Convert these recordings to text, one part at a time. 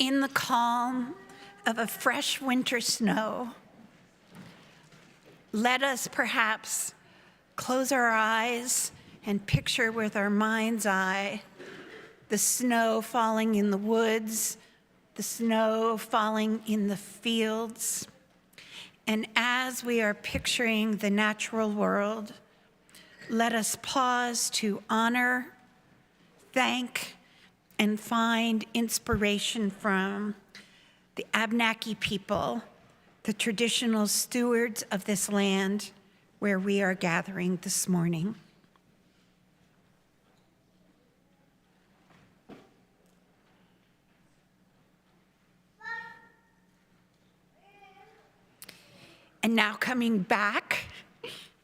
in the calm of a fresh winter snow, let us perhaps close our eyes and picture with our mind's eye the snow falling in the woods, the snow falling in the fields. And as we are picturing the natural world, let us pause to honor, thank, and find inspiration from the Abenaki people, the traditional stewards of this land where we are gathering this morning. And now coming back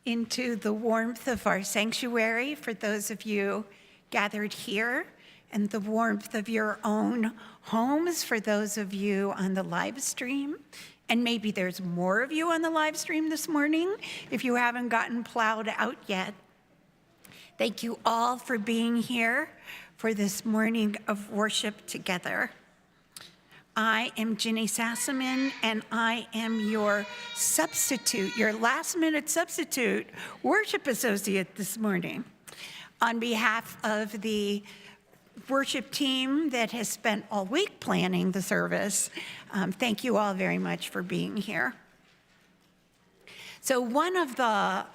into the warmth of our sanctuary for those of you gathered here, and the warmth of your own homes for those of you on the live stream. And maybe there's more of you on the live stream this morning if you haven't gotten plowed out yet. Thank you all for being here for this morning of worship together. I am Ginny Sassaman, and I am your substitute, your last-minute substitute worship associate this morning. On behalf of the worship team that has spent all week planning the service, thank you all very much for being here. So one of the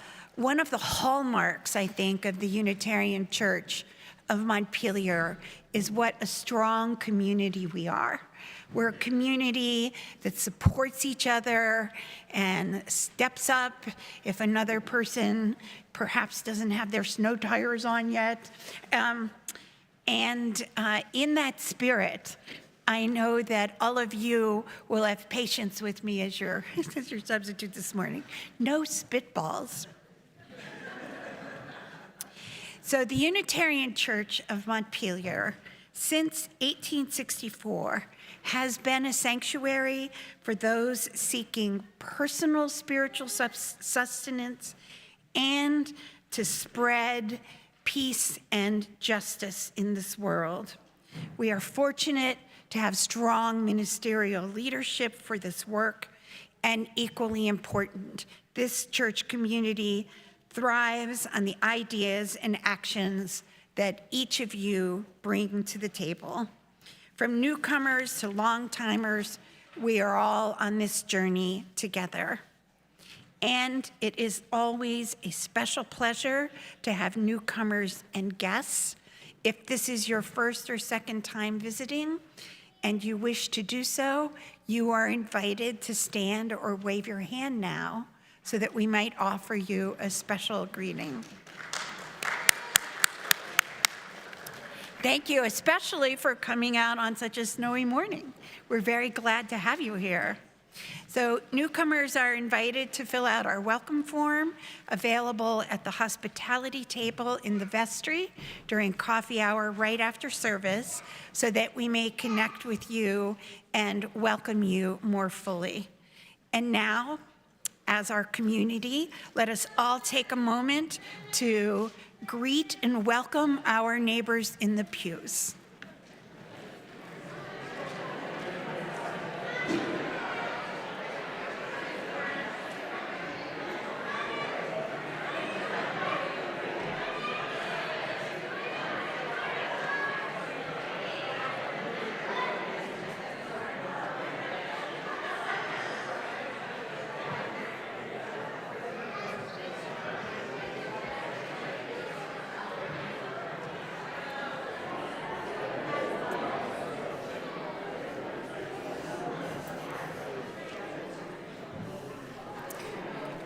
hallmarks, I think, of the Unitarian Church of Montpelier is what a strong community we are. We're a community that supports each other and steps up if another person perhaps doesn't have their snow tires on yet. And in that spirit, I know that all of you will have patience with me as your substitute this morning. No spitballs. So the Unitarian Church of Montpelier, since 1864, has been a sanctuary for those seeking personal spiritual sustenance and to spread peace and justice in this world. We are fortunate to have strong ministerial leadership for this work, and equally important, this church community thrives on the ideas and actions that each of you bring to the table. From newcomers to long-timers, we are all on this journey together. And it is always a special pleasure to have newcomers and guests. If this is your first or second time visiting and you wish to do so, you are invited to stand or wave your hand now so that we might offer you a special greeting. Thank you, especially for coming out on such a snowy morning. We're very glad to have you here. So newcomers are invited to fill out our welcome form, available at the hospitality table in the vestry during coffee hour right after service, so that we may connect with you and welcome you more fully. And now, as our community, let us all take a moment to greet and welcome our neighbors in the pews.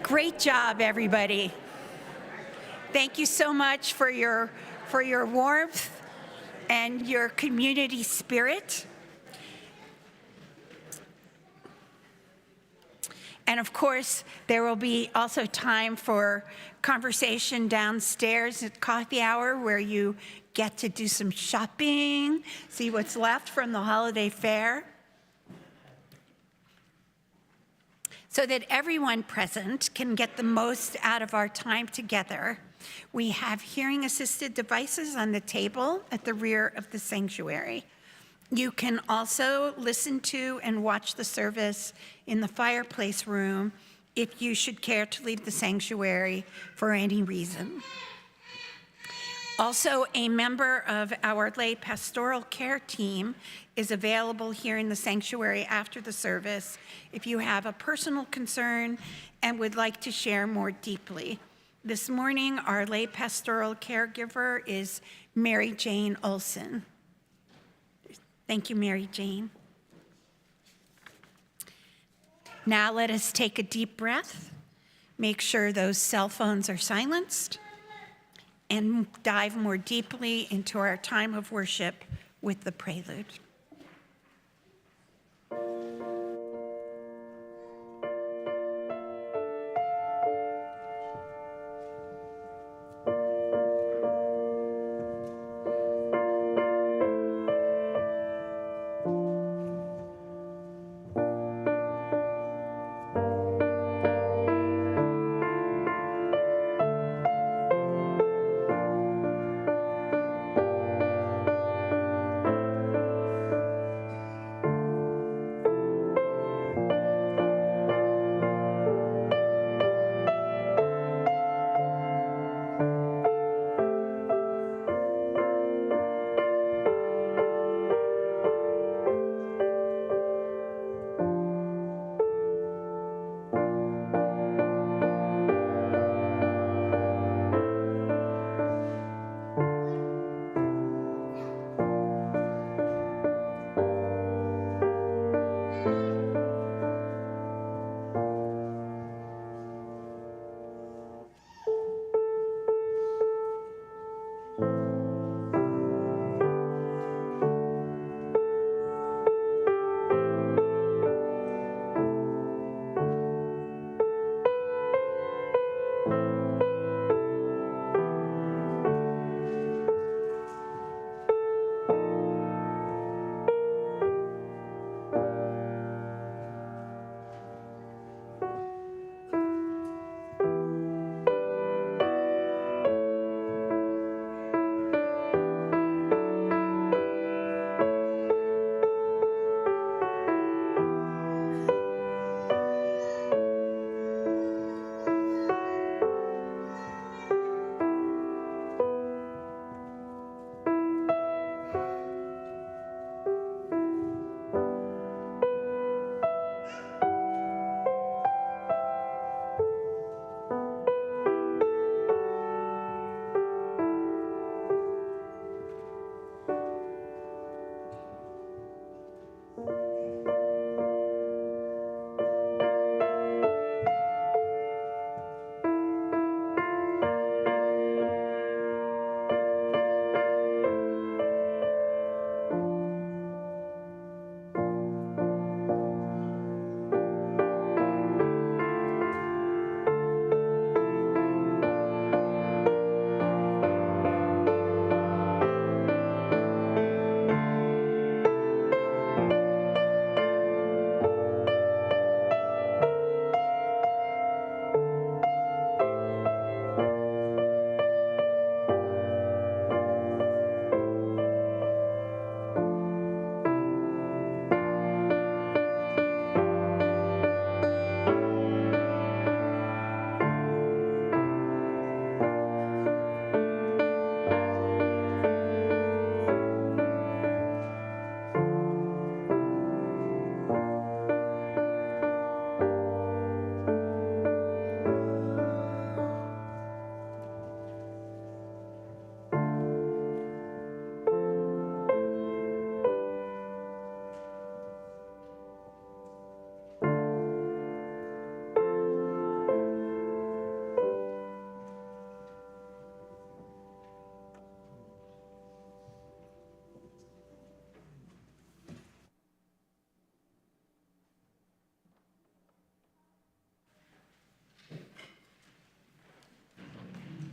Great job, everybody. Thank you so much for your warmth and your community spirit. And of course, there will be also time for conversation downstairs at coffee hour, where you get to do some shopping, see what's left from the holiday fair. So that everyone present can get the most out of our time together, we have hearing-assisted devices on the table at the rear of the sanctuary. You can also listen to and watch the service in the fireplace room if you should care to leave the sanctuary for any reason. Also, a member of our lay pastoral care team is available here in the sanctuary after the service if you have a personal concern and would like to share more deeply. This morning, our lay pastoral caregiver is Mary Jane Olson. Thank you, Mary Jane. Now let us take a deep breath, make sure those cell phones are silenced, and dive more deeply into our time of worship with the prelude.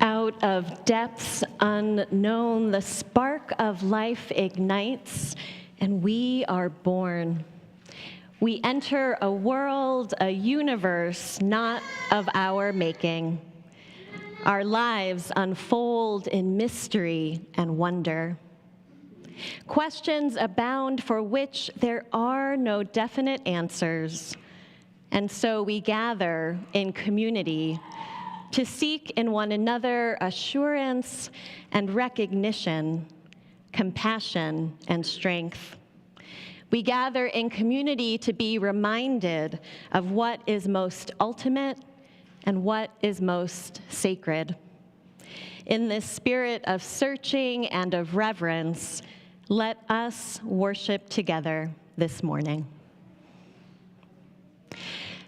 Out of depths unknown, the spark of life ignites, and we are born. We enter a world, a universe not of our making. Our lives unfold in mystery and wonder. Questions abound for which there are no definite answers. And so we gather in community to seek in one another assurance and recognition, compassion and strength. We gather in community to be reminded of what is most ultimate and what is most sacred. In this spirit of searching and of reverence, let us worship together this morning.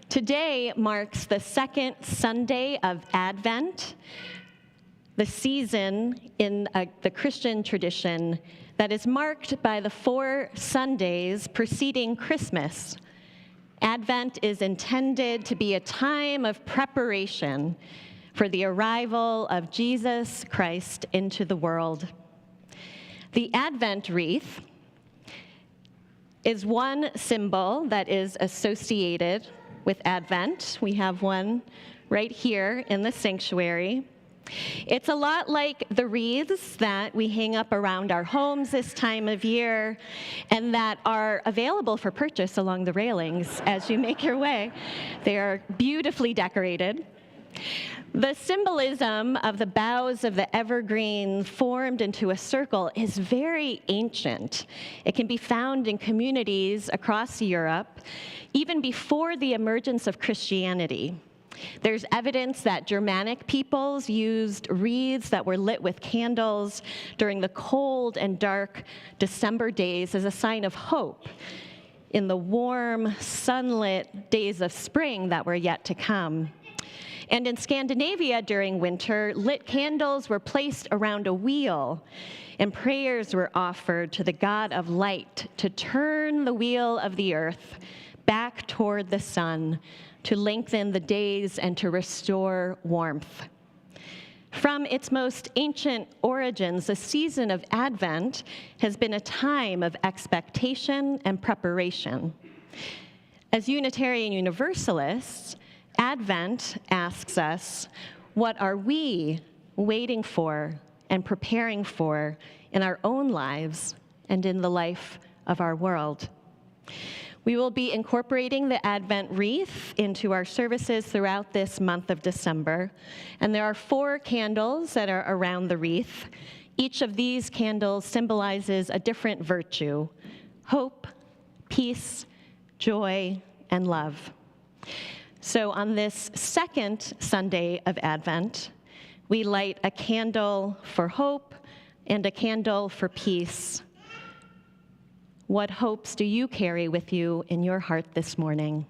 Today marks the second Sunday of Advent, the season in the Christian tradition that is marked by the 4 Sundays preceding Christmas. Advent is intended to be a time of preparation for the arrival of Jesus Christ into the world. The Advent wreath is one symbol that is associated with Advent. We have one right here in the sanctuary. It's a lot like the wreaths that we hang up around our homes this time of year and that are available for purchase along the railings as you make your way. They are beautifully decorated. The symbolism of the boughs of the evergreen formed into a circle is very ancient. It can be found in communities across Europe, even before the emergence of Christianity. There's evidence that Germanic peoples used wreaths that were lit with candles during the cold and dark December days as a sign of hope in the warm, sunlit days of spring that were yet to come. And in Scandinavia during winter, lit candles were placed around a wheel, and prayers were offered to the God of light to turn the wheel of the earth back toward the sun, to lengthen the days and to restore warmth. From its most ancient origins, the season of Advent has been a time of expectation and preparation. As Unitarian Universalists, Advent asks us, what are we waiting for and preparing for in our own lives and in the life of our world? We will be incorporating the Advent wreath into our services throughout this month of December, and there are 4 candles that are around the wreath. Each of these candles symbolizes a different virtue: hope, peace, joy, and love. So on this second Sunday of Advent, we light a candle for hope and a candle for peace. What hopes do you carry with you in your heart this morning?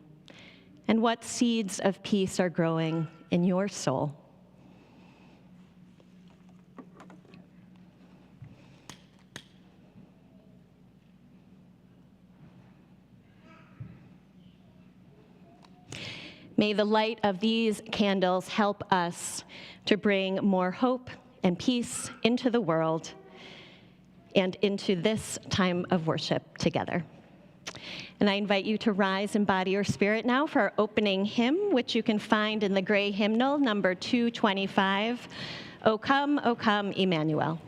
And what seeds of peace are growing in your soul? May the light of these candles help us to bring more hope and peace into the world and into this time of worship together. And I invite you to rise in body or spirit now for our opening hymn, which you can find in the gray hymnal, number 225, O Come, Emmanuel.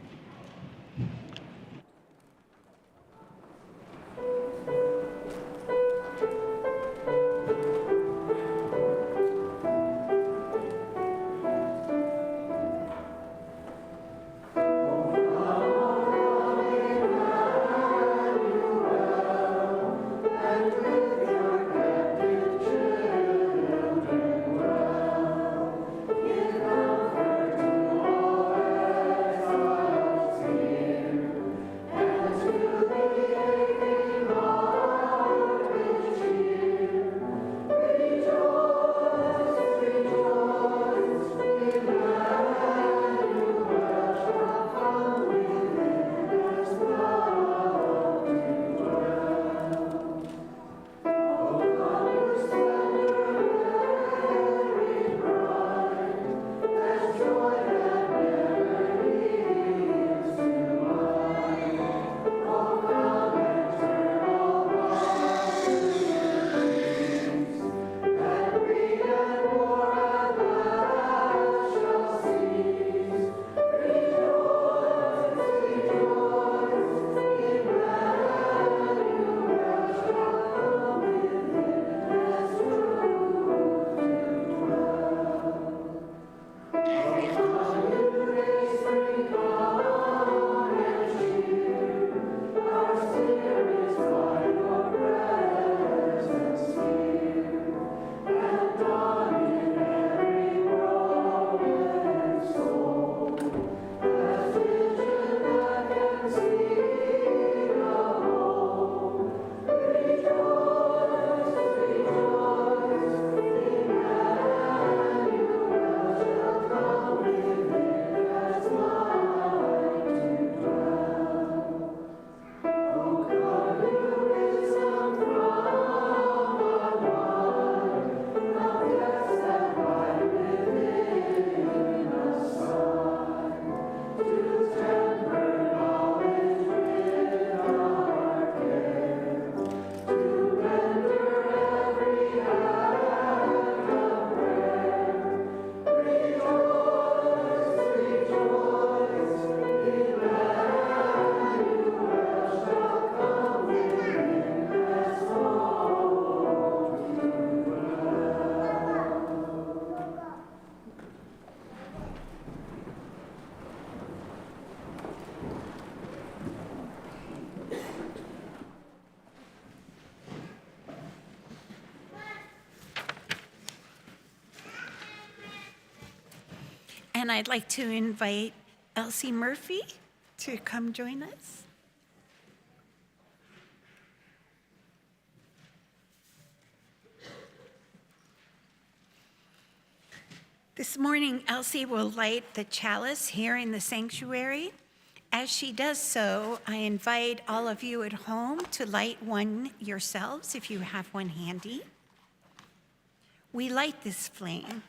And I'd like to invite Elsie Murphy to come join us. This morning, Elsie will light the chalice here in the sanctuary. As she does so, I invite all of you at home to light one yourselves if you have one handy. We light this flame.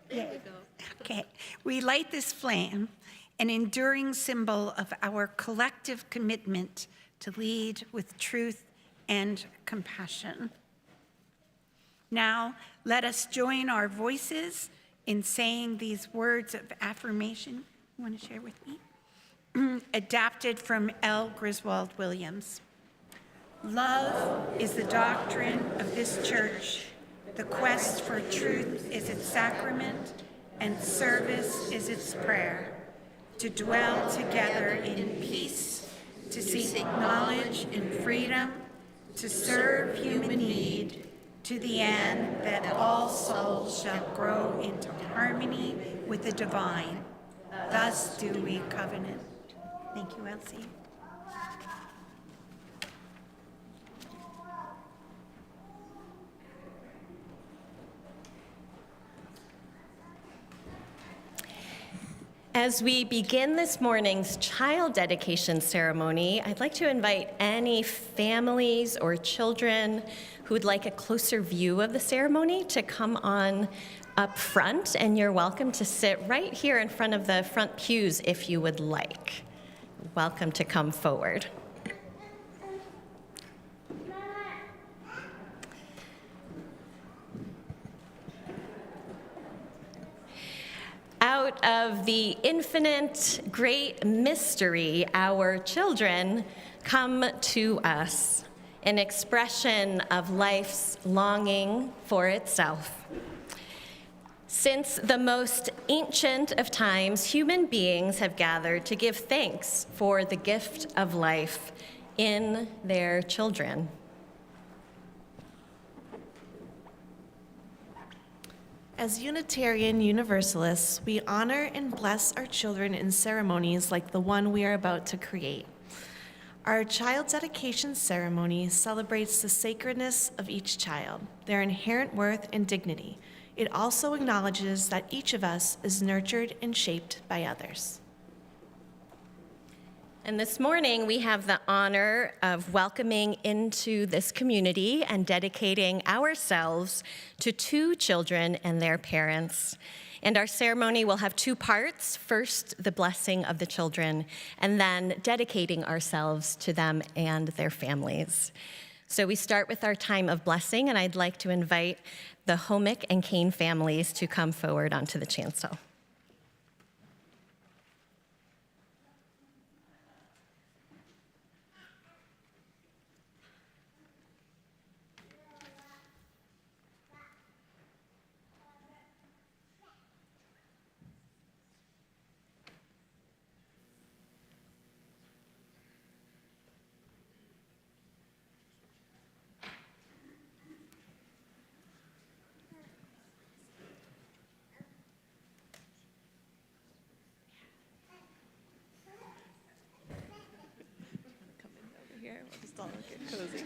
There we go. Okay, we light this flame, an enduring symbol of our collective commitment to lead with truth and compassion. Now, let us join our voices in saying these words of affirmation. You want to share with me? Adapted from L. Griswold Williams. Love is the doctrine of this church. The quest for truth is its sacrament, and service is its prayer. To dwell together in peace, to seek knowledge and freedom, to serve human need, to the end that all souls shall grow into harmony with the divine. Thus do we covenant. Thank you, Elsie. As we begin this morning's child dedication ceremony, I'd like to invite any families or children who would like a closer view of the ceremony to come on up front, and you're welcome to sit right here in front of the front pews if you would like. Welcome to come forward. Out of the infinite great mystery, our children come to us, an expression of life's longing for itself. Since the most ancient of times, human beings have gathered to give thanks for the gift of life in their children. As Unitarian Universalists, we honor and bless our children in ceremonies like the one we are about to create. Our child dedication ceremony celebrates the sacredness of each child, their inherent worth and dignity. It also acknowledges that each of us is nurtured and shaped by others. And this morning, we have the honor of welcoming into this community and dedicating ourselves to two children and their parents. And our ceremony will have two parts. First, the blessing of the children, and then dedicating ourselves to them and their families. So we start with our time of blessing, and I'd like to invite the Homick and Kane families to come forward onto the chancel. Cozy.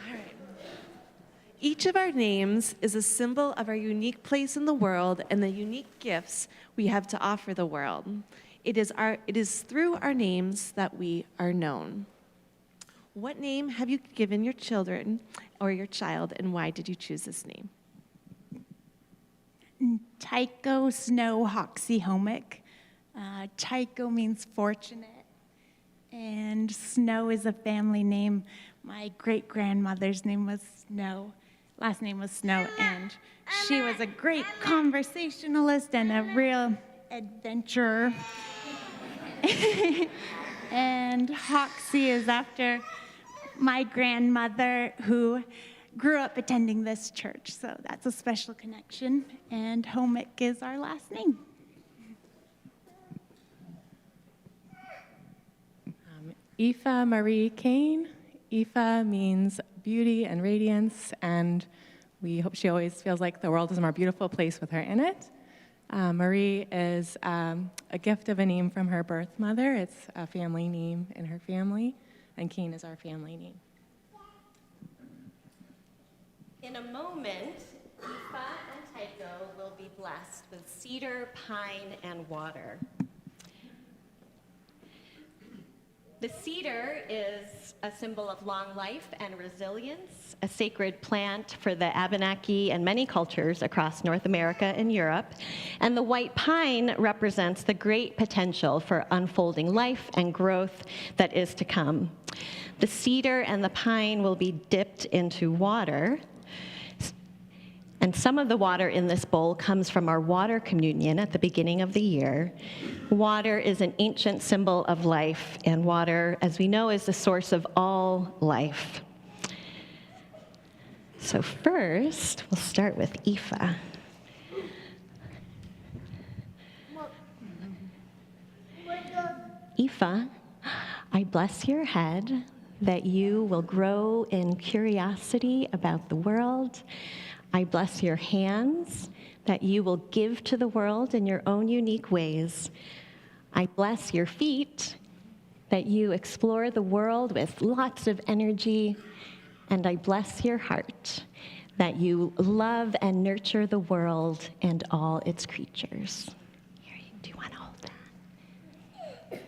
All right. Each of our names is a symbol of our unique place in the world and the unique gifts we have to offer the world. It is through our names that we are known. What name have you given your children or your child, and why did you choose this name? Tycho Snow Hoxie Homick. Tycho means fortunate, and Snow is a family name. My great-grandmother's name was Snow. Last name was Snow, and she was a great conversationalist and a real adventurer. And Hoxie is after my grandmother, who grew up attending this church, so that's a special connection. And Homick is our last name. Aoife Marie Kane. Aoife means beauty and radiance, and we hope she always feels like the world is a more beautiful place with her in it. Marie is a gift of a name from her birth mother. It's a family name in her family, and Kane is our family name. In a moment, Aoife and Tycho will be blessed with cedar, pine, and water. The cedar is a symbol of long life and resilience, a sacred plant for the Abenaki and many cultures across North America and Europe. And the white pine represents the great potential for unfolding life and growth that is to come. The cedar and the pine will be dipped into water. And some of the water in this bowl comes from our water communion at the beginning of the year. Water is an ancient symbol of life, and water, as we know, is the source of all life. So first, we'll start with Aoife. Aoife, I bless your head that you will grow in curiosity about the world. I bless your hands, that you will give to the world in your own unique ways. I bless your feet, that you explore the world with lots of energy. And I bless your heart, that you love and nurture the world and all its creatures. Here, do you want to hold that?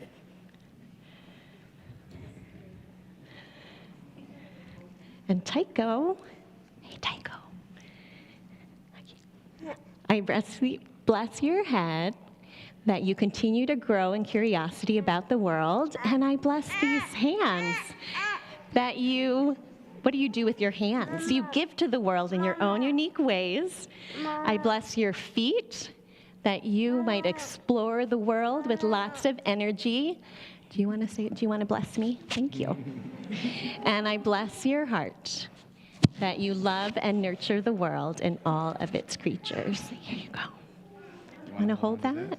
And Tycho, hey Tycho. I bless your head, that you continue to grow in curiosity about the world, and I bless these hands, that you, what do you do with your hands? You give to the world in your own unique ways. I bless your feet, that you might explore the world with lots of energy. Do you want to bless me? Thank you. And I bless your heart, that you love and nurture the world and all of its creatures. Here you go. You want to hold that?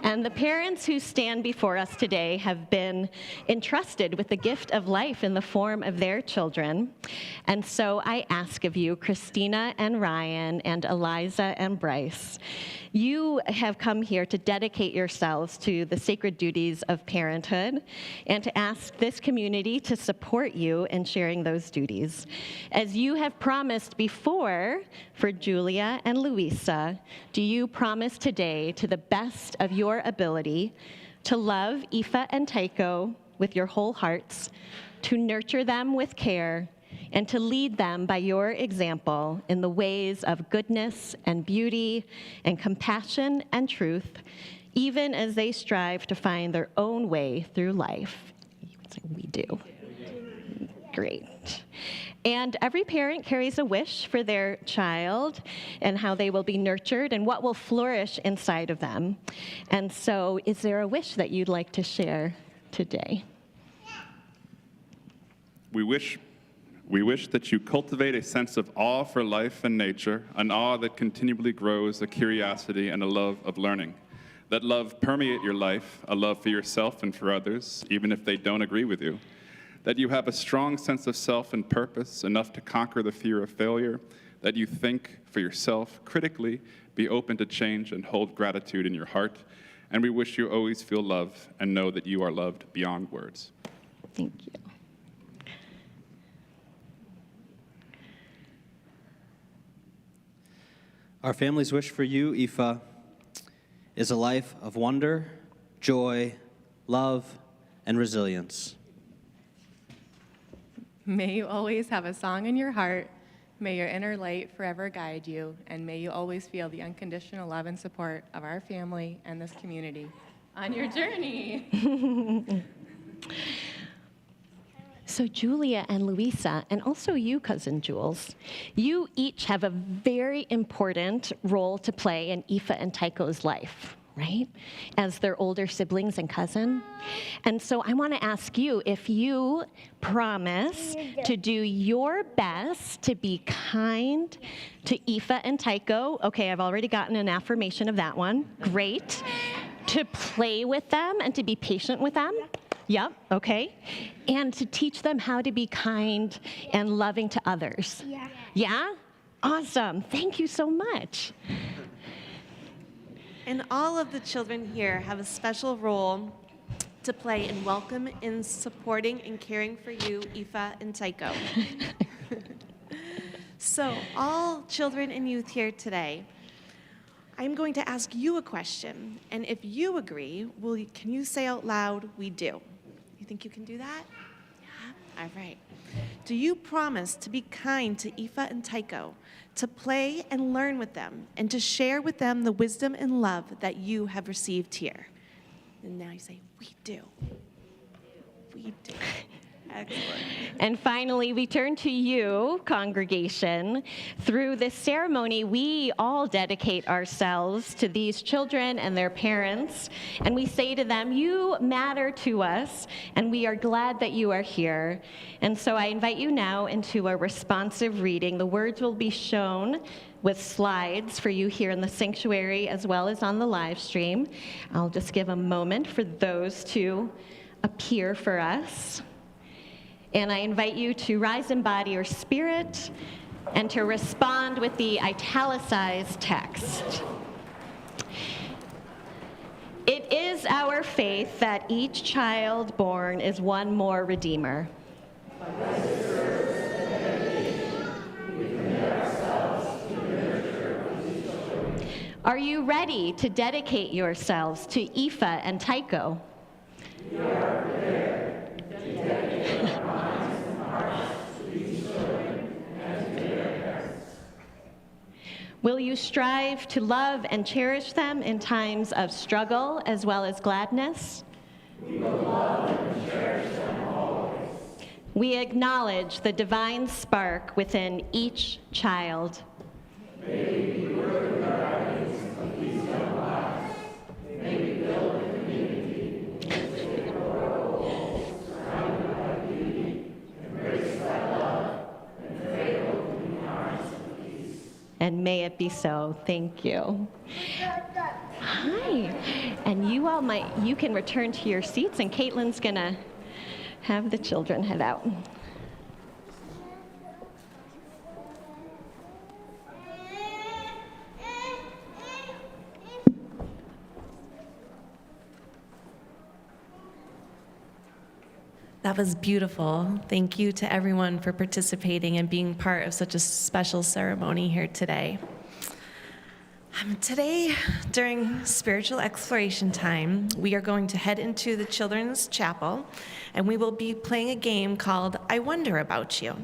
And the parents who stand before us today have been entrusted with the gift of life in the form of their children. And so I ask of you, Christina and Ryan and Eliza and Bryce, you have come here to dedicate yourselves to the sacred duties of parenthood and to ask this community to support you in sharing those duties. As you have promised before for Julia and Luisa, do you promise today, to the best of your ability, to love Aoife and Tycho with your whole hearts, to nurture them with care, and to lead them by your example in the ways of goodness and beauty and compassion and truth, even as they strive to find their own way through life? We do. Great. And every parent carries a wish for their child and how they will be nurtured and what will flourish inside of them. And so, is there a wish that you'd like to share today? We wish that you cultivate a sense of awe for life and nature, an awe that continually grows, a curiosity and a love of learning. Let love permeate your life, a love for yourself and for others, even if they don't agree with you. That you have a strong sense of self and purpose, enough to conquer the fear of failure. That you think for yourself critically, be open to change, and hold gratitude in your heart. And we wish you always feel love and know that you are loved beyond words. Thank you. Our family's wish for you, Aoife, is a life of wonder, joy, love, and resilience. May you always have a song in your heart. May your inner light forever guide you, and may you always feel the unconditional love and support of our family and this community on your journey. So Julia and Luisa, and also you, Cousin Jules, you each have a very important role to play in Aoife and Tycho's life. right? As their older siblings and cousin. And so I want to ask you if you promise to do your best to be kind to Aoife and Tycho. Okay, I've already gotten an affirmation of that one. Great. To play with them and to be patient with them. Yep, okay. And to teach them how to be kind and loving to others. Yeah? Yeah? Awesome. Thank you so much. And all of the children here have a special role to play in welcome, in supporting, and caring for you, Aoife and Tycho. So, all children and youth here today, I'm going to ask you a question, and if you agree, can you say out loud, "We do"? You think you can do that? Yeah? All right. Do you promise to be kind to Aoife and Tycho, to play and learn with them, and to share with them the wisdom and love that you have received here? And now you say, "We do." We do. Excellent. And finally, we turn to you, congregation. Through this ceremony, we all dedicate ourselves to these children and their parents, and we say to them, you matter to us, and we are glad that you are here. And so I invite you now into a responsive reading. The words will be shown with slides for you here in the sanctuary as well as on the live stream. I'll just give a moment for those to appear for us. And I invite you to rise in body or spirit and to respond with the italicized text. It is our faith that each child born is one more Redeemer. Are you ready to dedicate yourselves to Aoife and Tycho? We are prepared to dedicate our minds and hearts to these children and to their parents. Will you strive to love and cherish them in times of struggle as well as gladness? We will love and cherish them always. We acknowledge the divine spark within each child. May we be worthy guardians of these young lives. May we build a community in which they grow surrounded by beauty, embraced by love, and cradled in the arms of peace. And may it be so. Thank you. Hi. And you can return to your seats, and Caitlin's going to have the children head out. That was beautiful. Thank you to everyone for participating and being part of such a special ceremony here today. Today, during spiritual exploration time, we are going to head into the children's chapel, and we will be playing a game called I Wonder About You.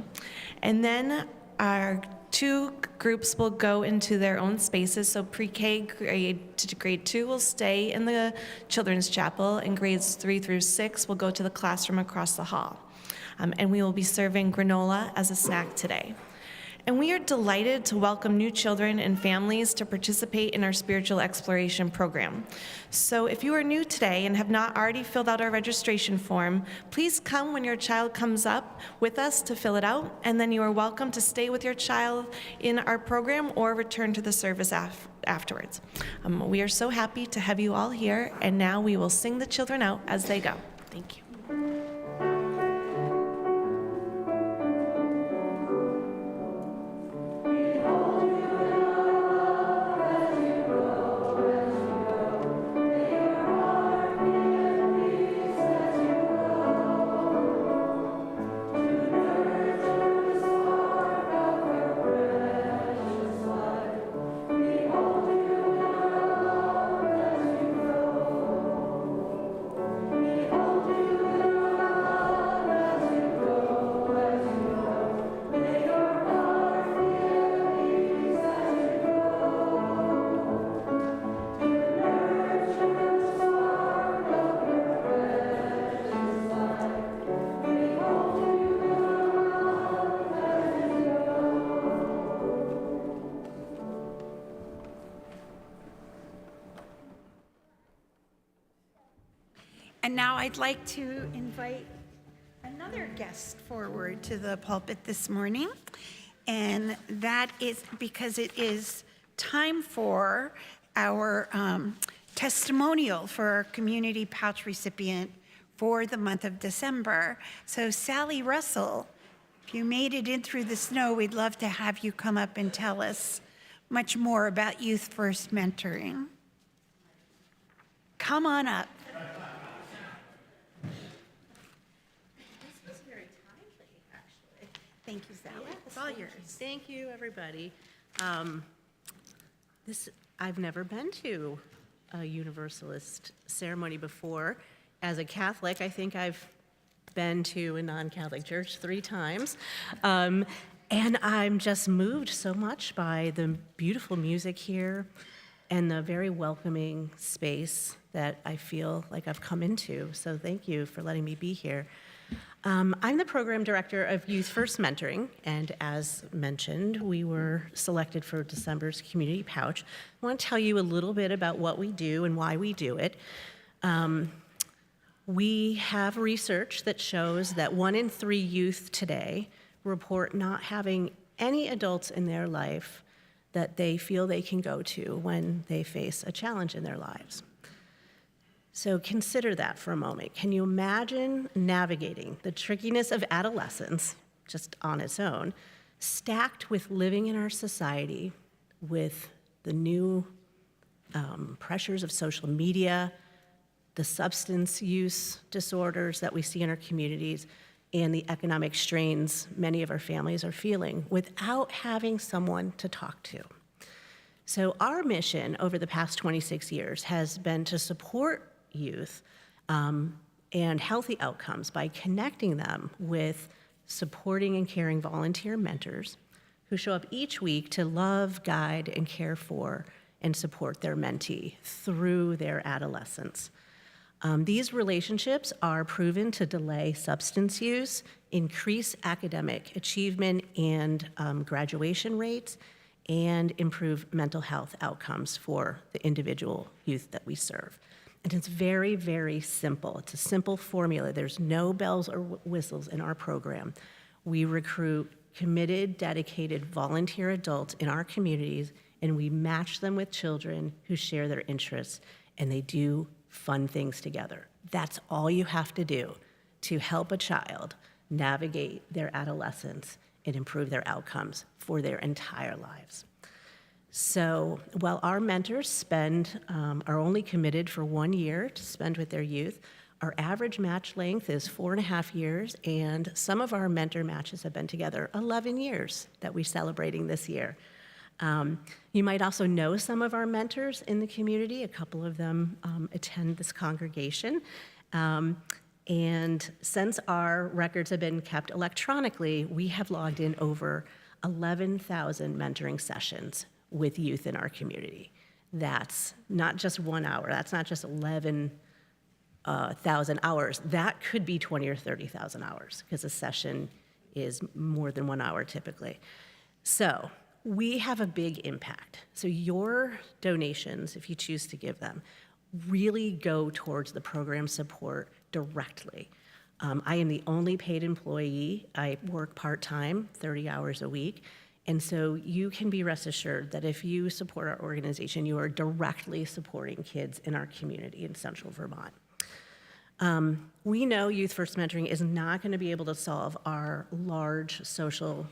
And then our two groups will go into their own spaces. So pre-K grade to grade 2 will stay in the children's chapel, and grades 3 through 6 will go to the classroom across the hall. And we will be serving granola as a snack today. And we are delighted to welcome new children and families to participate in our spiritual exploration program. So if you are new today and have not already filled out our registration form, please come when your child comes up with us to fill it out, and then you are welcome to stay with your child in our program or return to the service afterwards. We are so happy to have you all here, and now we will sing the children out as they go. Thank you. Hold you And now I'd like to invite another guest forward to the pulpit this morning. And that is because it is time for our testimonial for our community pouch recipient for the month of December. So Sally Russell, if you made it in through the snow, we'd love to have you come up and tell us much more about Youth First Mentoring. Come on up. This was very timely, actually. Thank you, Sally. It's all yours. Thank you, everybody. I've never been to a Universalist ceremony before. As a Catholic, I think I've been to a non-Catholic church 3 times. And I'm just moved so much by the beautiful music here and the very welcoming space that I feel like I've come into. So thank you for letting me be here. I'm the program director of Youth First Mentoring, and as mentioned, we were selected for December's Community Pouch. I want to tell you a little bit about what we do and why we do it. We have research that shows that 1 in 3 youth today report not having any adults in their life that they feel they can go to when they face a challenge in their lives. So consider that for a moment. Can you imagine navigating the trickiness of adolescence just on its own, stacked with living in our society with the new pressures of social media, the substance use disorders that we see in our communities, and the economic strains many of our families are feeling without having someone to talk to? So our mission over the past 26 years has been to support youth and healthy outcomes by connecting them with supporting and caring volunteer mentors who show up each week to love, guide, and care for and support their mentee through their adolescence. These relationships are proven to delay substance use, increase academic achievement and graduation rates, and improve mental health outcomes for the individual youth that we serve. And it's very, very simple. It's a simple formula. There's no bells or whistles in our program. We recruit committed, dedicated volunteer adults in our communities, and we match them with children who share their interests, and they do fun things together. That's all you have to do to help a child navigate their adolescence and improve their outcomes for their entire lives. So while our mentors are only committed for 1 year to spend with their youth, our average match length is 4.5 years, and some of our mentor matches have been together 11 years that we're celebrating this year. You might also know some of our mentors in the community. A couple of them attend this congregation. And since our records have been kept electronically, we have logged in over 11,000 mentoring sessions with youth in our community. That's not just 1 hour. That's not just 11,000 hours. That could be 20 or 30,000 hours because a session is more than 1 hour typically. So we have a big impact. So your donations, if you choose to give them, really go towards the program support directly. I am the only paid employee. I work part-time, 30 hours a week. And so you can be rest assured that if you support our organization, you are directly supporting kids in our community in Central Vermont. We know Youth First Mentoring is not going to be able to solve our large social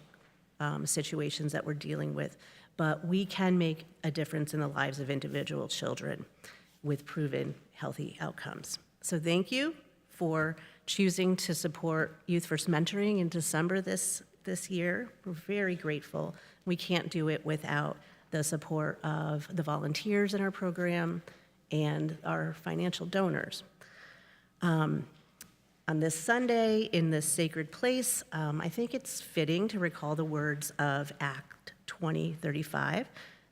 situations that we're dealing with, but we can make a difference in the lives of individual children with proven healthy outcomes. So thank you for choosing to support Youth First Mentoring in December this year. We're very grateful. We can't do it without the support of the volunteers in our program and our financial donors. On this Sunday, in this sacred place, I think it's fitting to recall the words of Act 20:35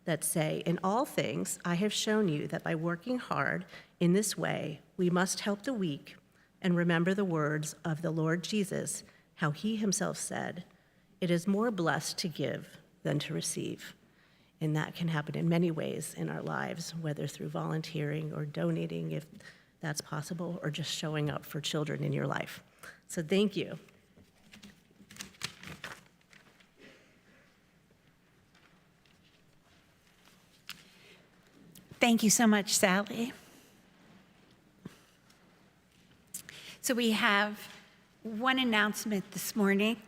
that say, "In all things, I have shown you that by working hard in this way, we must help the weak and remember the words of the Lord Jesus, how he himself said, 'It is more blessed to give than to receive.'" And that can happen in many ways in our lives, whether through volunteering or donating if that's possible, or just showing up for children in your life. So thank you. Thank you so much, Sally. So we have one announcement this morning,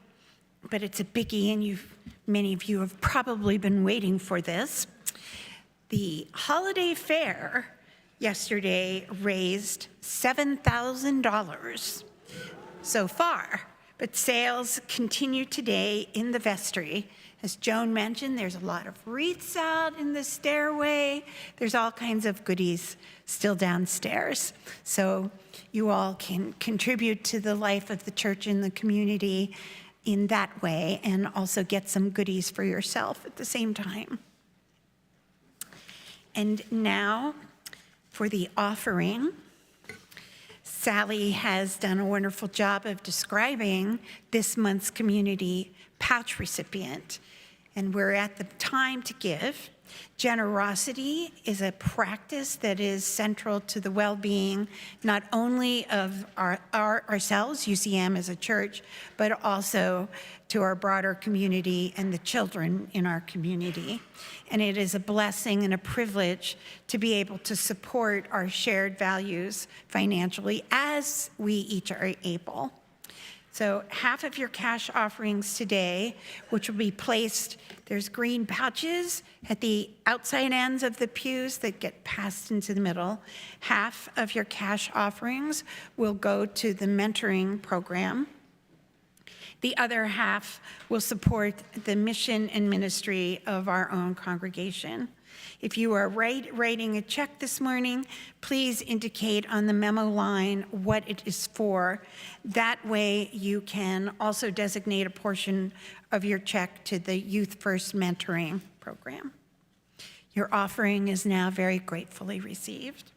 but it's a biggie, and many of you have probably been waiting for this. The holiday fair yesterday raised $7,000 so far, but sales continue today in the vestry. As Joan mentioned, there's a lot of wreaths out in the stairway. There's all kinds of goodies still downstairs. So you all can contribute to the life of the church and the community in that way, and also get some goodies for yourself at the same time. And now for the offering. Sally has done a wonderful job of describing this month's community pouch recipient. And we're at the time to give. Generosity is a practice that is central to the well-being not only of ourselves, UCM as a church, but also to our broader community and the children in our community. And it is a blessing and a privilege to be able to support our shared values financially as we each are able. So half of your cash offerings today, which will be placed, there's green pouches at the outside ends of the pews that get passed into the middle. Half of your cash offerings will go to the mentoring program. The other half will support the mission and ministry of our own congregation. If you are writing a check this morning, please indicate on the memo line what it is for. That way you can also designate a portion of your check to the Youth First Mentoring Program. Your offering is now very gratefully received.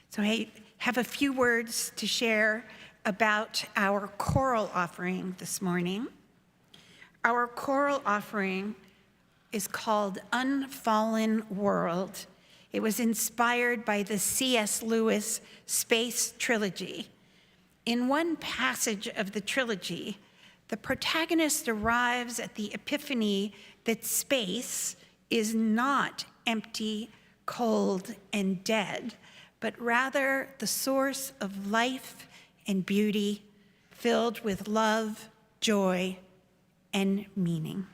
So I have a few words to share about our choral offering this morning. Our choral offering is called Unfallen World. It was inspired by the C.S. Lewis Space Trilogy. In one passage of the trilogy, the protagonist arrives at the epiphany that space is not empty, cold, and dead, but rather the source of life and beauty, filled with love, joy, and meaning.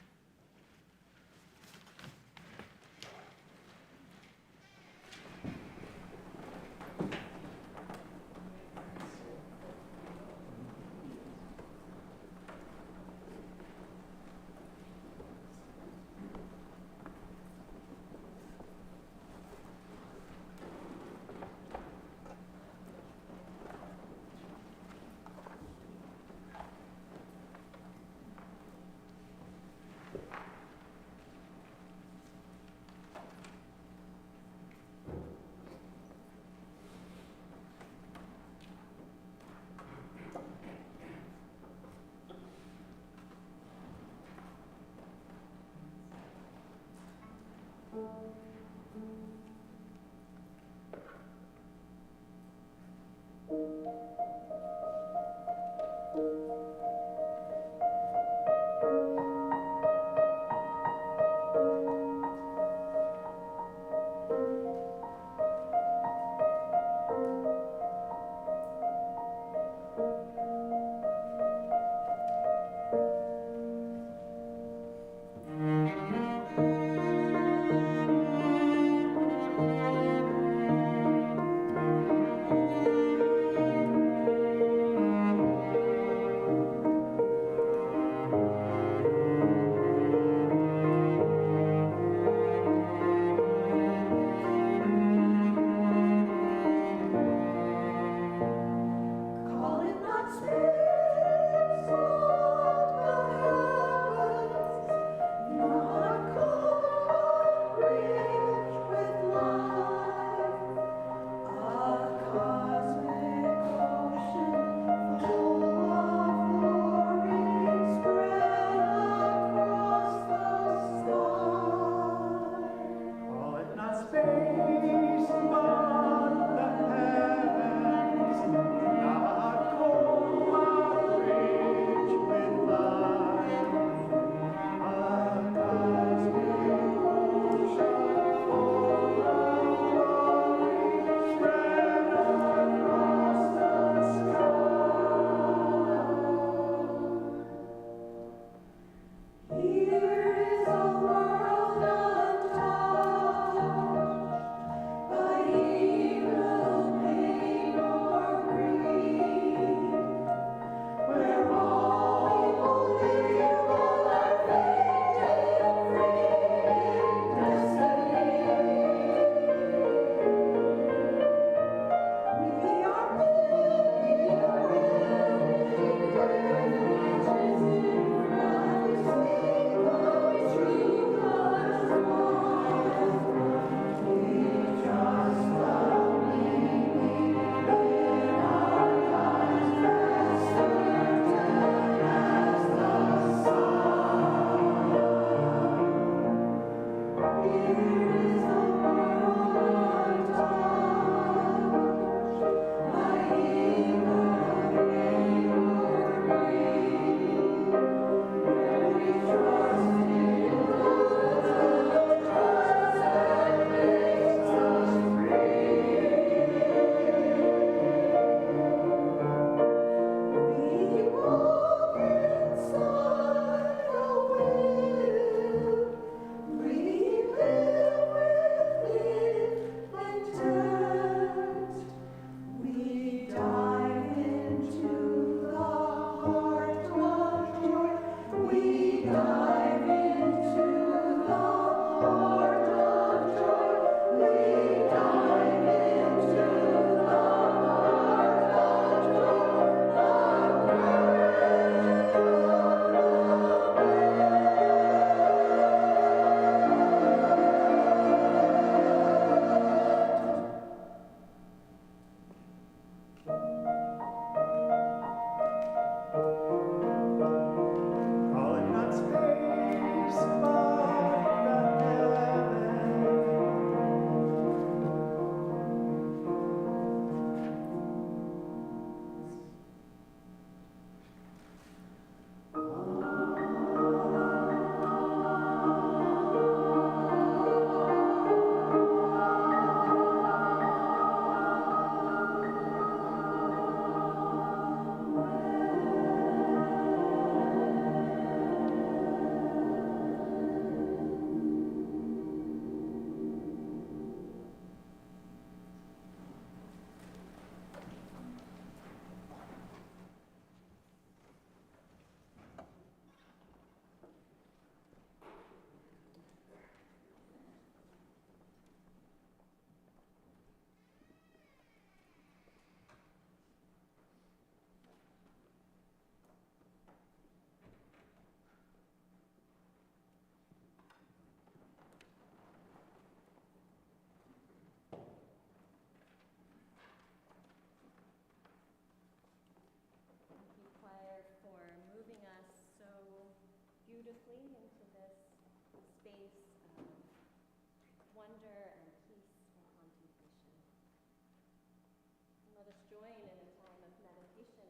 join in a time of meditation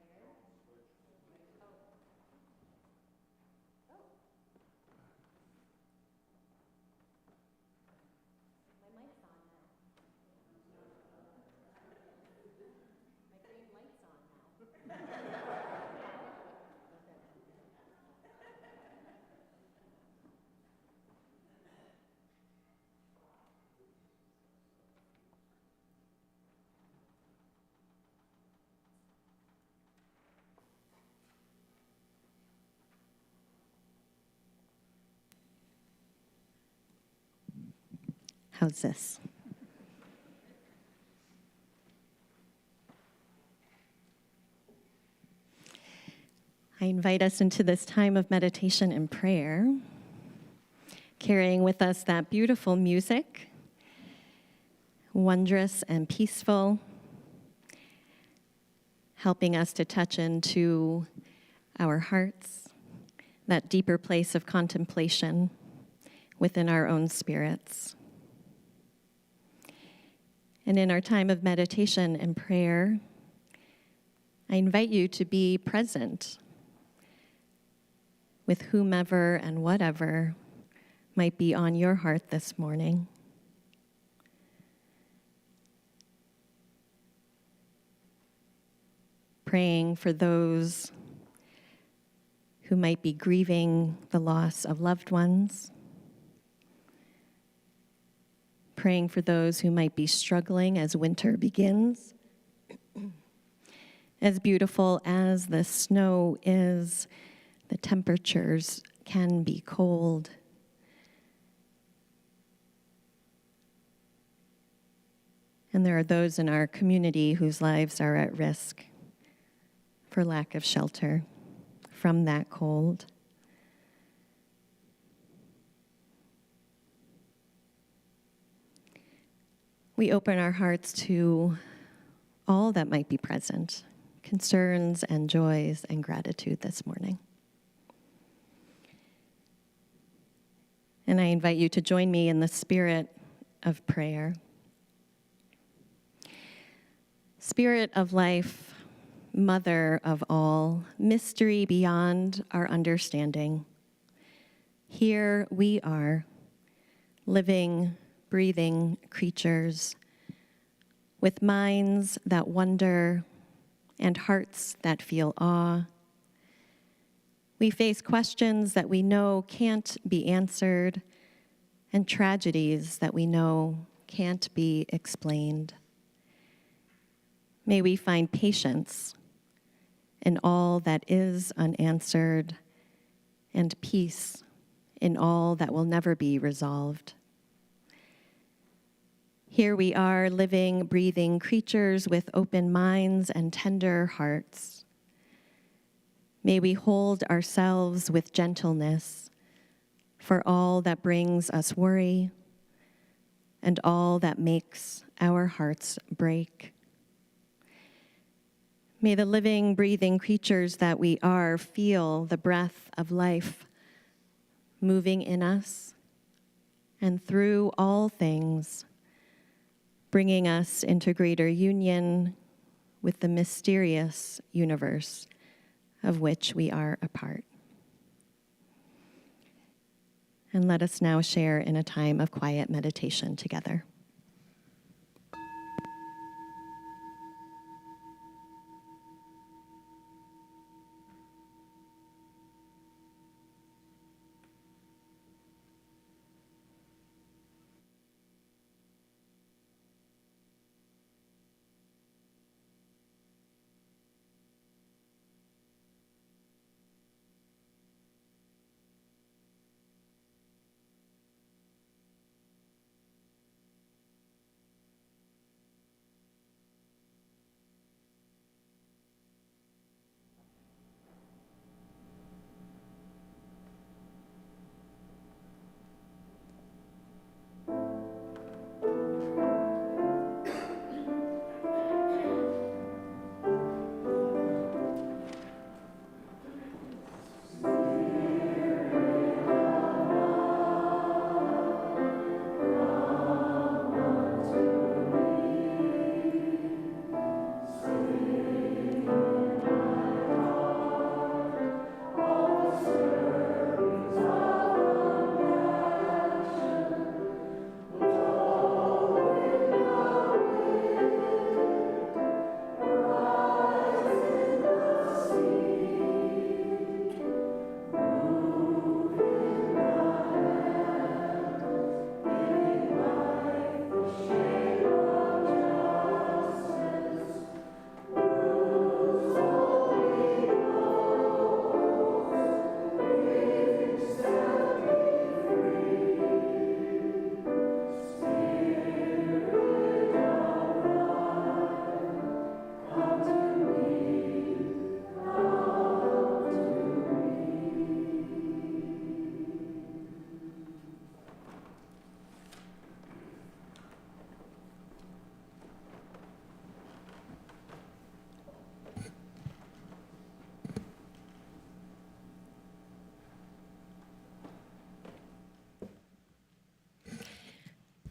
and prayer. My mic's on now. My green light's on now. How's this? I invite us into this time of meditation and prayer, carrying with us that beautiful music, wondrous and peaceful, helping us to touch into our hearts, that deeper place of contemplation within our own spirits. And in our time of meditation and prayer, I invite you to be present with whomever and whatever might be on your heart this morning. Praying for those who might be grieving the loss of loved ones. Praying for those who might be struggling as winter begins. As beautiful as the snow is, the temperatures can be cold. And there are those in our community whose lives are at risk for lack of shelter from that cold. We open our hearts to all that might be present, concerns and joys and gratitude this morning. And I invite you to join me in the spirit of prayer. Spirit of life, mother of all, mystery beyond our understanding. Here we are, living, breathing creatures with minds that wonder and hearts that feel awe. We face questions that we know can't be answered and tragedies that we know can't be explained. May we find patience in all that is unanswered and peace in all that will never be resolved. Here we are, living, breathing creatures with open minds and tender hearts. May we hold ourselves with gentleness for all that brings us worry and all that makes our hearts break. May the living, breathing creatures that we are feel the breath of life moving in us and through all things, bringing us into greater union with the mysterious universe of which we are a part. And let us now share in a time of quiet meditation together.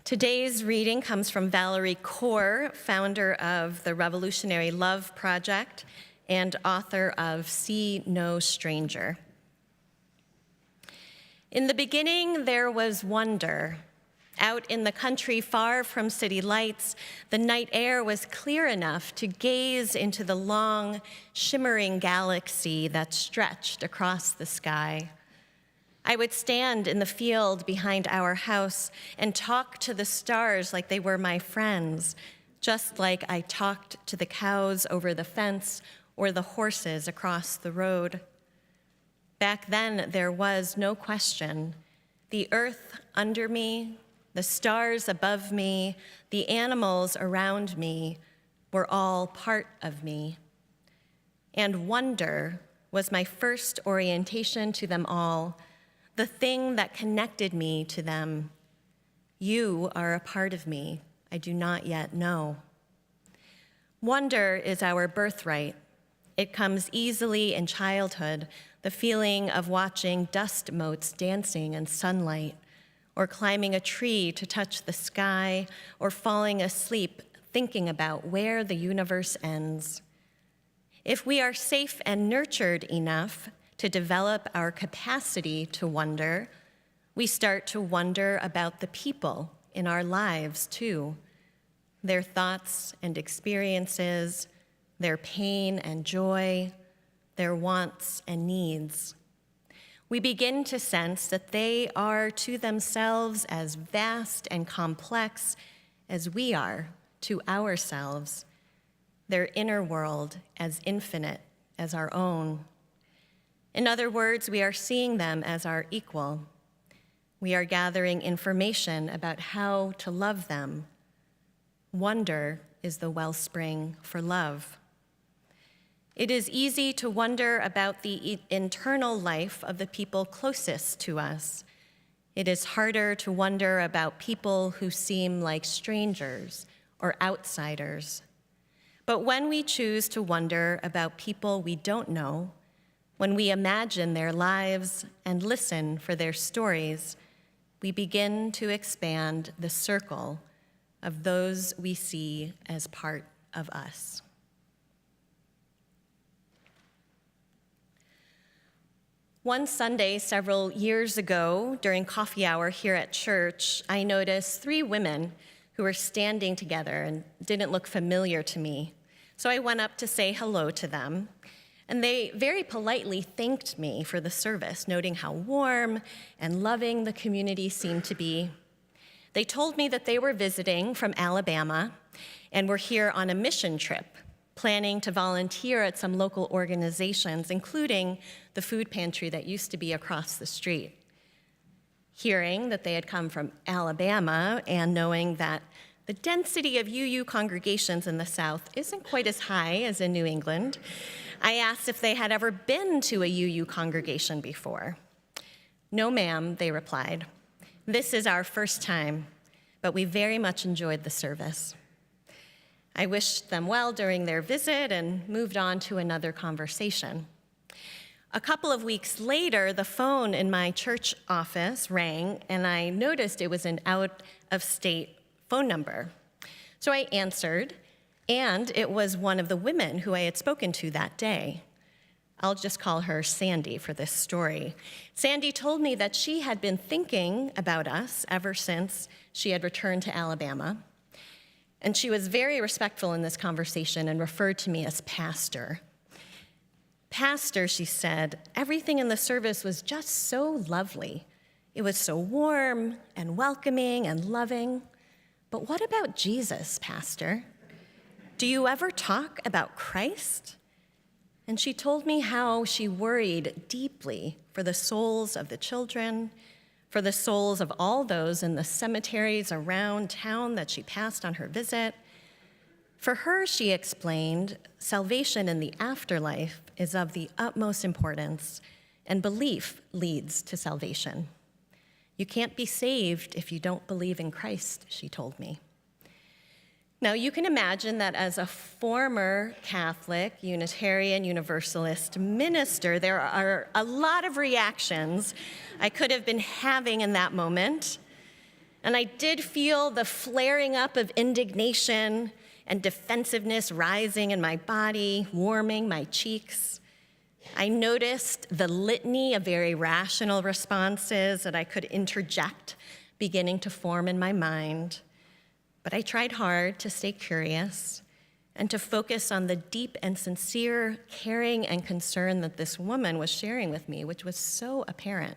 Today's reading comes from Valerie Kaur, founder of the Revolutionary Love Project and author of See No Stranger. In the beginning, there was wonder. Out in the country, far from city lights, the night air was clear enough to gaze into the long, shimmering galaxy that stretched across the sky. I would stand in the field behind our house and talk to the stars like they were my friends, just like I talked to the cows over the fence or the horses across the road. Back then, there was no question. The earth under me, the stars above me, the animals around me were all part of me. And wonder was my first orientation to them all, the thing that connected me to them. You are a part of me I do not yet know. Wonder is our birthright. It comes easily in childhood, the feeling of watching dust motes dancing in sunlight, or climbing a tree to touch the sky, or falling asleep thinking about where the universe ends. If we are safe and nurtured enough to develop our capacity to wonder, we start to wonder about the people in our lives too, their thoughts and experiences, their pain and joy, their wants and needs. We begin to sense that they are to themselves as vast and complex as we are to ourselves, their inner world as infinite as our own. In other words, we are seeing them as our equal. We are gathering information about how to love them. Wonder is the wellspring for love. It is easy to wonder about the internal life of the people closest to us. It is harder to wonder about people who seem like strangers or outsiders. But when we choose to wonder about people we don't know, when we imagine their lives and listen for their stories, we begin to expand the circle of those we see as part of us. One Sunday several years ago, during coffee hour here at church, I noticed 3 women who were standing together and didn't look familiar to me. So I went up to say hello to them, and they very politely thanked me for the service, noting how warm and loving the community seemed to be. They told me that they were visiting from Alabama and were here on a mission trip, planning to volunteer at some local organizations, including the food pantry that used to be across the street. Hearing that they had come from Alabama and knowing that the density of UU congregations in the South isn't quite as high as in New England, I asked if they had ever been to a UU congregation before. No, ma'am, they replied. This is our first time, but we very much enjoyed the service. I wished them well during their visit and moved on to another conversation. A couple of weeks later, the phone in my church office rang, and I noticed it was an out-of-state phone number. So I answered, and it was one of the women who I had spoken to that day. I'll just call her Sandy for this story. Sandy told me that she had been thinking about us ever since she had returned to Alabama. And she was very respectful in this conversation and referred to me as pastor. Pastor, she said, everything in the service was just so lovely. It was so warm and welcoming and loving. But what about Jesus, Pastor? Do you ever talk about Christ? And she told me how she worried deeply for the souls of the children, for the souls of all those in the cemeteries around town that she passed on her visit. For her, she explained, salvation in the afterlife is of the utmost importance, and belief leads to salvation. You can't be saved if you don't believe in Christ, she told me. Now, you can imagine that as a former Catholic, Unitarian, Universalist minister, there are a lot of reactions I could have been having in that moment. And I did feel the flaring up of indignation and defensiveness rising in my body, warming my cheeks. I noticed the litany of very rational responses that I could interject beginning to form in my mind. But I tried hard to stay curious and to focus on the deep and sincere caring and concern that this woman was sharing with me, which was so apparent.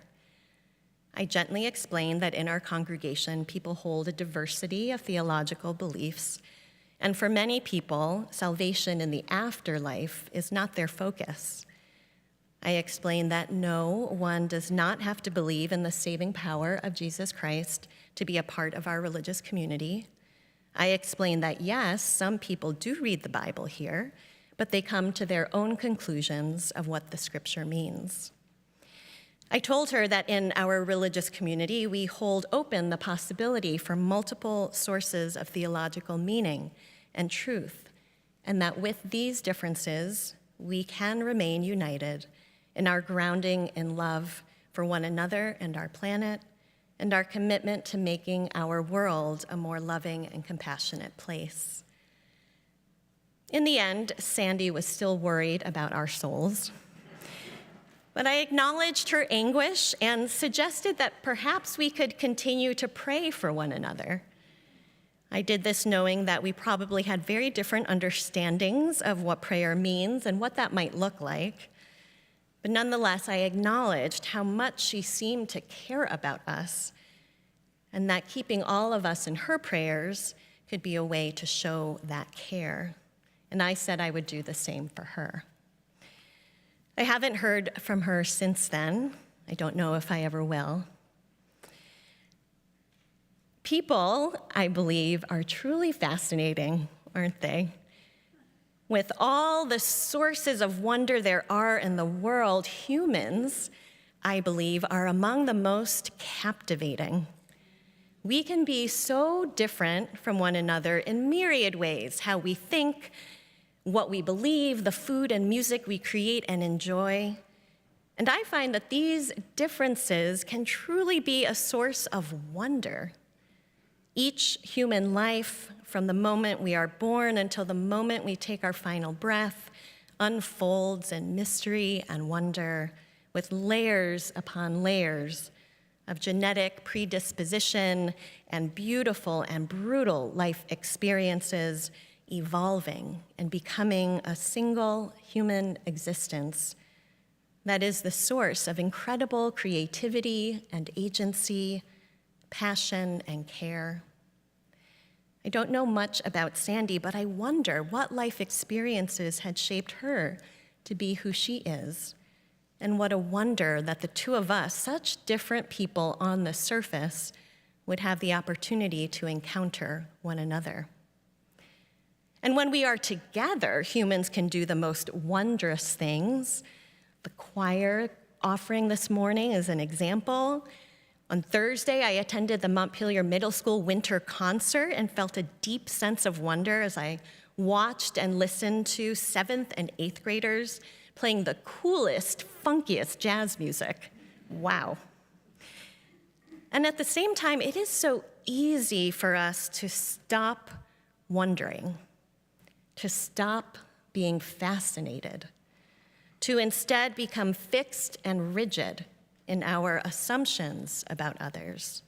I gently explained that in our congregation, people hold a diversity of theological beliefs, and for many people, salvation in the afterlife is not their focus. I explained that no, one does not have to believe in the saving power of Jesus Christ to be a part of our religious community. I explained that yes, some people do read the Bible here, but they come to their own conclusions of what the scripture means. I told her that in our religious community, we hold open the possibility for multiple sources of theological meaning and truth, and that with these differences, we can remain united in our grounding in love for one another and our planet, and our commitment to making our world a more loving and compassionate place. In the end, Sandy was still worried about our souls. But I acknowledged her anguish and suggested that perhaps we could continue to pray for one another. I did this knowing that we probably had very different understandings of what prayer means and what that might look like. But nonetheless, I acknowledged how much she seemed to care about us, and that keeping all of us in her prayers could be a way to show that care. And I said I would do the same for her. I haven't heard from her since then. I don't know if I ever will. People, I believe, are truly fascinating, aren't they? With all the sources of wonder there are in the world, humans, I believe, are among the most captivating. We can be so different from one another in myriad ways: how we think, what we believe, the food and music we create and enjoy. And I find that these differences can truly be a source of wonder. Each human life, from the moment we are born until the moment we take our final breath, unfolds in mystery and wonder, with layers upon layers of genetic predisposition and beautiful and brutal life experiences evolving and becoming a single human existence that is the source of incredible creativity and agency, passion and care. I don't know much about Sandy, but I wonder what life experiences had shaped her to be who she is. And what a wonder that the two of us, such different people on the surface, would have the opportunity to encounter one another. And when we are together, humans can do the most wondrous things. The choir offering this morning is an example. On Thursday, I attended the Montpelier Middle School winter concert and felt a deep sense of wonder as I watched and listened to 7th and 8th graders playing the coolest, funkiest jazz music. Wow. And at the same time, it is so easy for us to stop wondering, to stop being fascinated, to instead become fixed and rigid in our assumptions about others.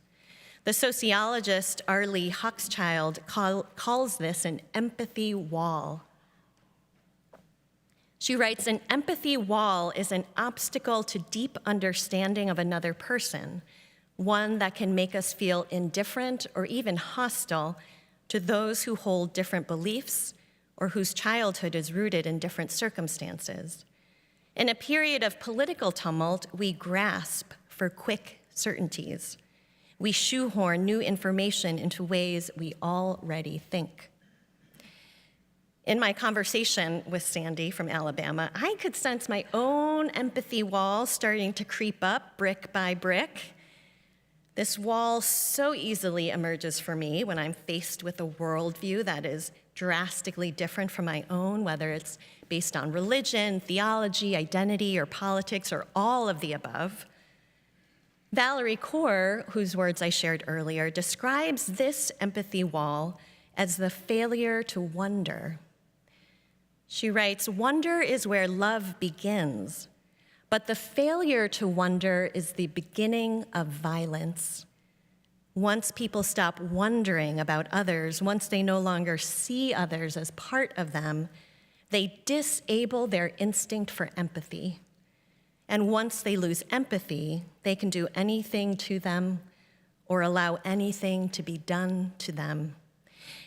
The sociologist Arlie Hochschild calls this an empathy wall. She writes, "An empathy wall is an obstacle to deep understanding of another person, one that can make us feel indifferent or even hostile to those who hold different beliefs or whose childhood is rooted in different circumstances. In a period of political tumult, we grasp for quick certainties. We shoehorn new information into ways we already think." In my conversation with Sandy from Alabama, I could sense my own empathy wall starting to creep up brick by brick. This wall so easily emerges for me when I'm faced with a worldview that is drastically different from my own, whether it's based on religion, theology, identity, or politics, or all of the above. Valerie Kaur, whose words I shared earlier, describes this empathy wall as the failure to wonder. She writes, "Wonder is where love begins, but the failure to wonder is the beginning of violence. Once people stop wondering about others, once they no longer see others as part of them, they disable their instinct for empathy. And once they lose empathy, they can do anything to them or allow anything to be done to them.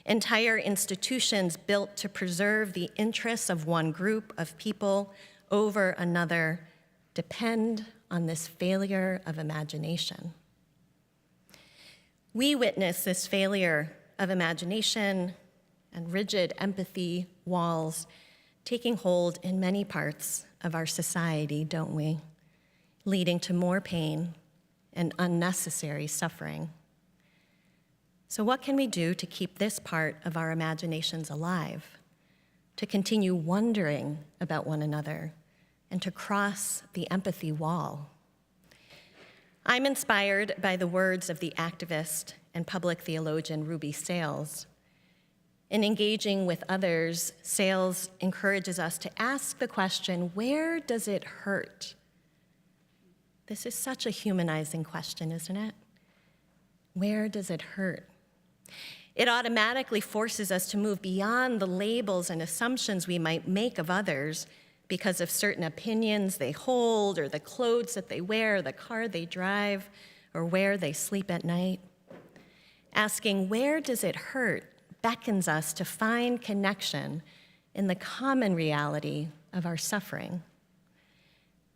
Entire institutions built to preserve the interests of one group of people over another depend on this failure of imagination." We witness this failure of imagination and rigid empathy walls taking hold in many parts of our society, don't we? Leading to more pain and unnecessary suffering. So what can we do to keep this part of our imaginations alive, to continue wondering about one another, and to cross the empathy wall? I'm inspired by the words of the activist and public theologian Ruby Sales. In engaging with others, Sales encourages us to ask the question, where does it hurt? This is such a humanizing question, isn't it? Where does it hurt? It automatically forces us to move beyond the labels and assumptions we might make of others because of certain opinions they hold, or the clothes that they wear, the car they drive, or where they sleep at night. Asking, where does it hurt, beckons us to find connection in the common reality of our suffering.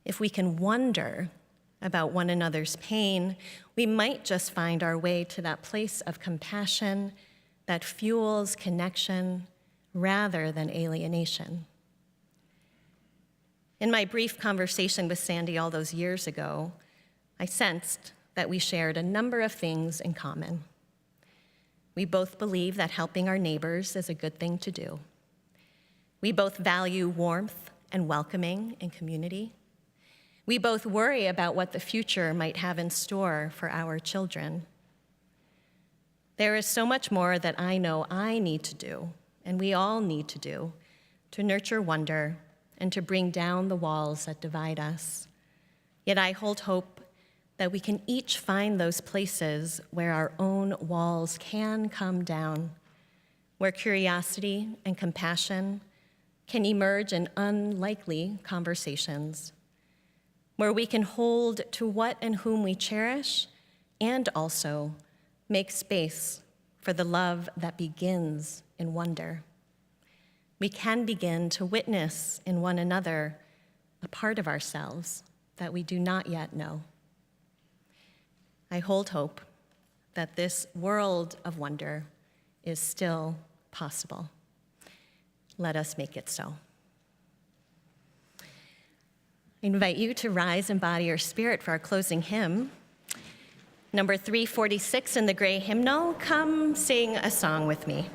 If we can wonder about one another's pain, we might just find our way to that place of compassion that fuels connection rather than alienation. In my brief conversation with Sandy all those years ago, I sensed that we shared a number of things in common. We both believe that helping our neighbors is a good thing to do. We both value warmth and welcoming in community. We both worry about what the future might have in store for our children. There is so much more that I know I need to do, and we all need to do, to nurture wonder and to bring down the walls that divide us. Yet I hold hope that we can each find those places where our own walls can come down, where curiosity and compassion can emerge in unlikely conversations, where we can hold to what and whom we cherish and also make space for the love that begins in wonder. We can begin to witness in one another a part of ourselves that we do not yet know. I hold hope that this world of wonder is still possible. Let us make it so. I invite you to rise in body or spirit for our closing hymn. Number 346 in the gray hymnal, Come Sing a Song with Me.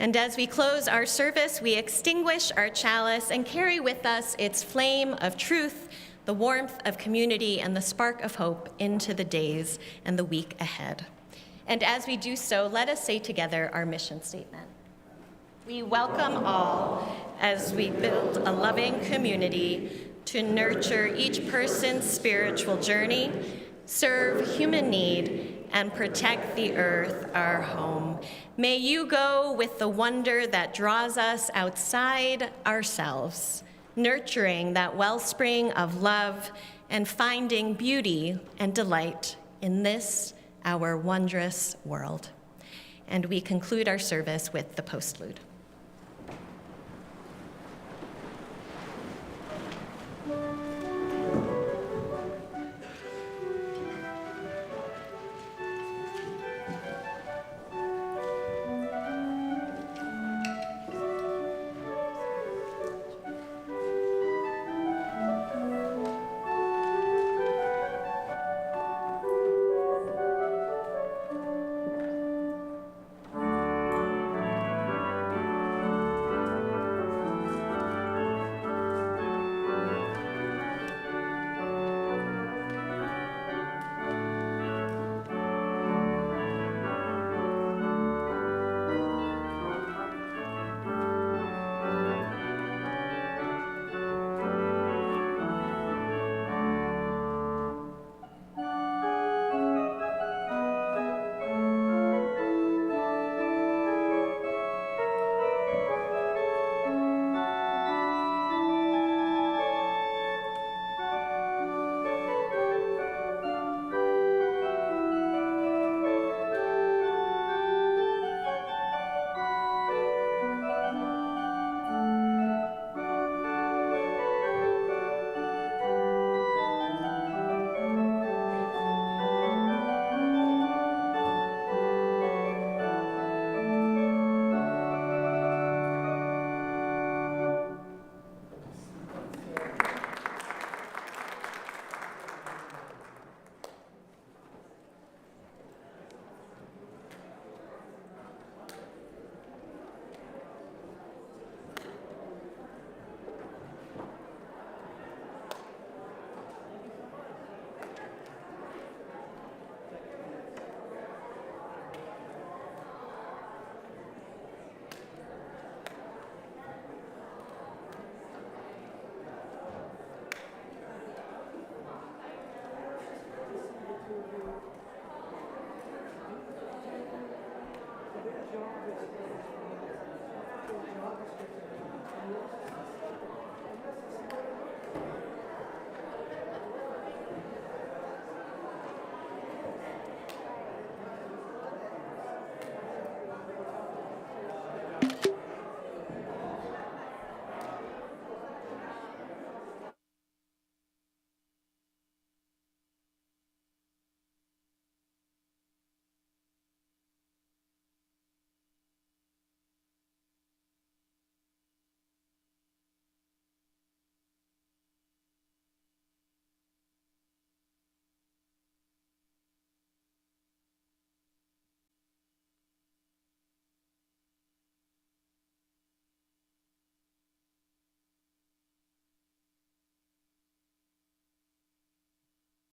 And as we close our service, we extinguish our chalice and carry with us its flame of truth, the warmth of community, and the spark of hope into the days and the week ahead. And as we do so, let us say together our mission statement. We welcome all as we build a loving community to nurture each person's spiritual journey, serve human need, and protect the earth, our home. May you go with the wonder that draws us outside ourselves, nurturing that wellspring of love and finding beauty and delight in this, our wondrous world. And we conclude our service with the postlude.